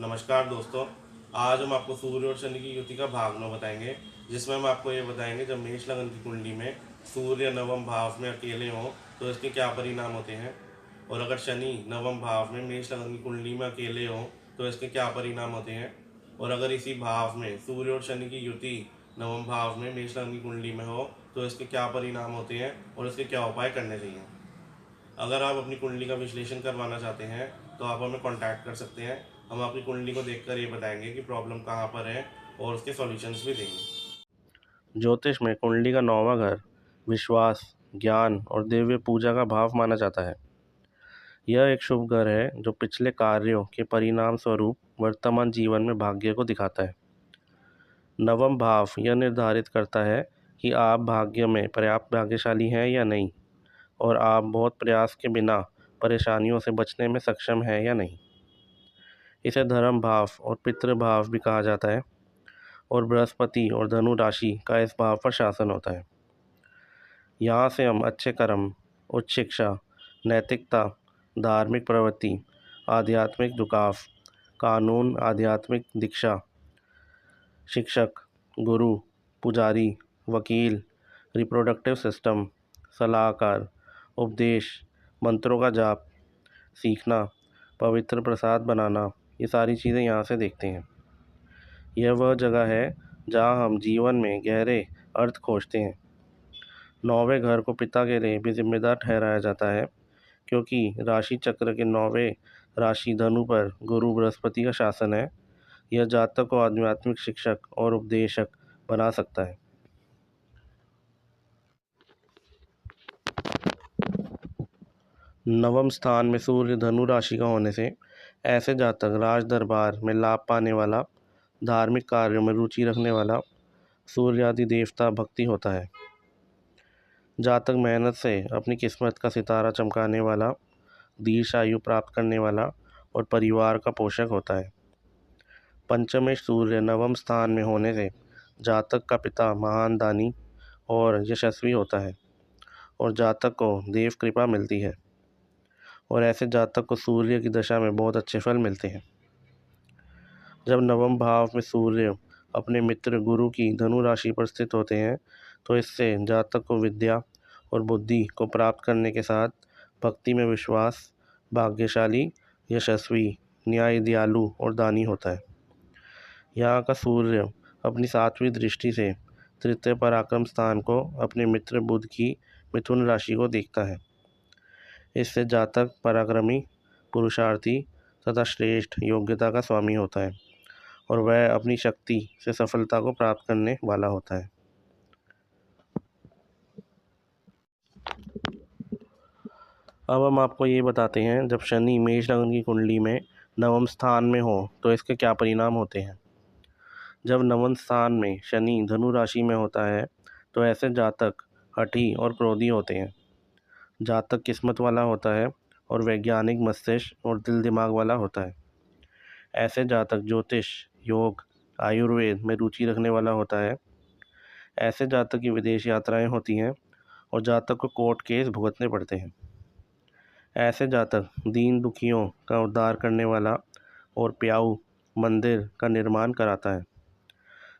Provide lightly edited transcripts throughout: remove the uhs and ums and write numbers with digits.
नमस्कार दोस्तों। आज हम आपको सूर्य और शनि की युति का भाग 9 बताएंगे, जिसमें हम आपको ये बताएंगे जब मेष लगन की कुंडली में सूर्य नवम भाव में अकेले हों तो इसके क्या परिणाम होते हैं, और अगर शनि नवम भाव में मेष लगन की कुंडली में अकेले हों तो इसके क्या परिणाम होते हैं, और अगर इसी भाव में सूर्य और शनि की युति नवम भाव में मेष लगन की कुंडली में हो तो इसके क्या परिणाम होते हैं और इसके क्या उपाय करने चाहिए। अगर आप अपनी कुंडली का विश्लेषण करवाना चाहते हैं तो आप हमें कांटेक्ट कर सकते हैं। हम आपकी कुंडली को देखकर ये बताएंगे कि प्रॉब्लम कहाँ पर है और उसके सॉल्यूशंस भी देंगे। ज्योतिष में कुंडली का 9वां घर विश्वास, ज्ञान और दिव्य पूजा का भाव माना जाता है। यह एक शुभ घर है जो पिछले कार्यों के परिणाम स्वरूप वर्तमान जीवन में भाग्य को दिखाता है। नवम भाव यह निर्धारित करता है कि आप भाग्य में पर्याप्त भाग्यशाली हैं या नहीं, और आप बहुत प्रयास के बिना परेशानियों से बचने में सक्षम हैं या नहीं। इसे धर्म भाव और पितृ भाव भी कहा जाता है, और बृहस्पति और धनु राशि का इस भाव पर शासन होता है। यहाँ से हम अच्छे कर्म, उच्च शिक्षा, नैतिकता, धार्मिक प्रवृत्ति, आध्यात्मिक झुकाव, कानून, आध्यात्मिक दीक्षा, शिक्षक, गुरु, पुजारी, वकील, रिप्रोडक्टिव सिस्टम, सलाहकार, उपदेश, मंत्रों का जाप सीखना, पवित्र प्रसाद बनाना, ये सारी चीज़ें यहाँ से देखते हैं। यह वह जगह है जहाँ हम जीवन में गहरे अर्थ खोजते हैं। 9वें घर को पिता के लिए भी जिम्मेदार ठहराया जाता है, क्योंकि राशि चक्र के 9वें राशि धनु पर गुरु बृहस्पति का शासन है। यह जातक को आध्यात्मिक शिक्षक और उपदेशक बना सकता है। नवम स्थान में सूर्य धनु राशि का होने से ऐसे जातक राज दरबार में लाभ पाने वाला, धार्मिक कार्यों में रुचि रखने वाला, सूर्य आदि देवता भक्ति होता है। जातक मेहनत से अपनी किस्मत का सितारा चमकाने वाला, दीर्घायु प्राप्त करने वाला और परिवार का पोषक होता है। पंचमेश सूर्य नवम स्थान में होने से जातक का पिता महान दानी और यशस्वी होता है, और जातक को देव कृपा मिलती है, और ऐसे जातक को सूर्य की दशा में बहुत अच्छे फल मिलते हैं। जब नवम भाव में सूर्य अपने मित्र गुरु की धनु राशि पर स्थित होते हैं तो इससे जातक को विद्या और बुद्धि को प्राप्त करने के साथ भक्ति में विश्वास, भाग्यशाली, यशस्वी, न्याय, दयालु और दानी होता है। यहाँ का सूर्य अपनी 7वीं दृष्टि से तृतीय पराक्रम स्थान को अपने मित्र बुध की मिथुन राशि को देखता है। इससे जातक पराक्रमी, पुरुषार्थी तथा श्रेष्ठ योग्यता का स्वामी होता है, और वह अपनी शक्ति से सफलता को प्राप्त करने वाला होता है। अब हम आपको ये बताते हैं जब शनि मेष लग्न की कुंडली में नवम स्थान में हो तो इसके क्या परिणाम होते हैं। जब नवम स्थान में शनि धनु राशि में होता है तो ऐसे जातक हठी और क्रोधी होते हैं। जातक किस्मत वाला होता है और वैज्ञानिक मस्तिष्क और दिल दिमाग वाला होता है। ऐसे जातक ज्योतिष, योग, आयुर्वेद में रुचि रखने वाला होता है। ऐसे जातक की विदेश यात्राएं होती हैं, और जातक को कोर्ट केस भुगतने पड़ते हैं। ऐसे जातक दीन दुखियों का उद्धार करने वाला और प्याऊ मंदिर का निर्माण कराता है।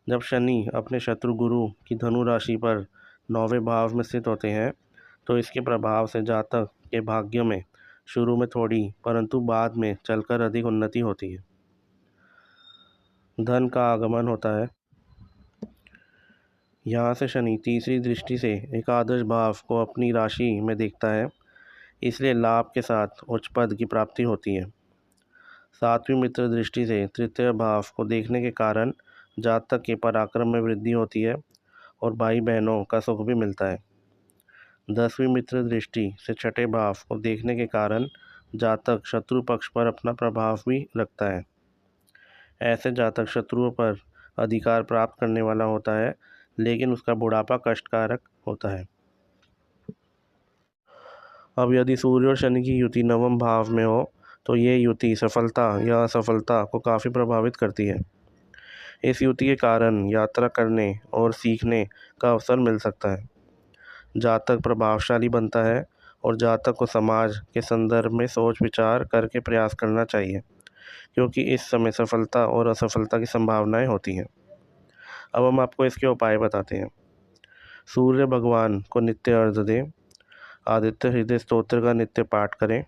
जब शनि अपने शत्रु गुरु की धनु राशि पर 9वें भाव में स्थित होते हैं तो इसके प्रभाव से जातक के भाग्य में शुरू में थोड़ी परंतु बाद में चलकर अधिक उन्नति होती है। धन का आगमन होता है। यहाँ से शनि तीसरी दृष्टि से एकादश भाव को अपनी राशि में देखता है, इसलिए लाभ के साथ उच्च पद की प्राप्ति होती है। 7वीं मित्र दृष्टि से तृतीय भाव को देखने के कारण जातक के पराक्रम में वृद्धि होती है, और भाई बहनों का सुख भी मिलता है। 10वीं मित्र दृष्टि से छठे भाव को देखने के कारण जातक शत्रु पक्ष पर अपना प्रभाव भी रखता है। ऐसे जातक शत्रुओं पर अधिकार प्राप्त करने वाला होता है, लेकिन उसका बुढ़ापा कष्टकारक होता है। अब यदि सूर्य और शनि की युति नवम भाव में हो तो ये युति सफलता या असफलता को काफ़ी प्रभावित करती है। इस युति के कारण यात्रा करने और सीखने का अवसर मिल सकता है। जातक प्रभावशाली बनता है, और जातक को समाज के संदर्भ में सोच विचार करके प्रयास करना चाहिए। क्योंकि इस समय सफलता और असफलता की संभावनाएं होती हैं। अब हम आपको इसके उपाय बताते हैं। सूर्य भगवान को नित्य अर्घ्य दें। आदित्य हृदय स्तोत्र का नित्य पाठ करें।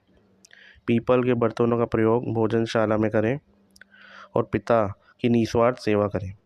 पीपल के बर्तनों का प्रयोग भोजनशाला में करें और पिता की निस्वार्थ सेवा करें।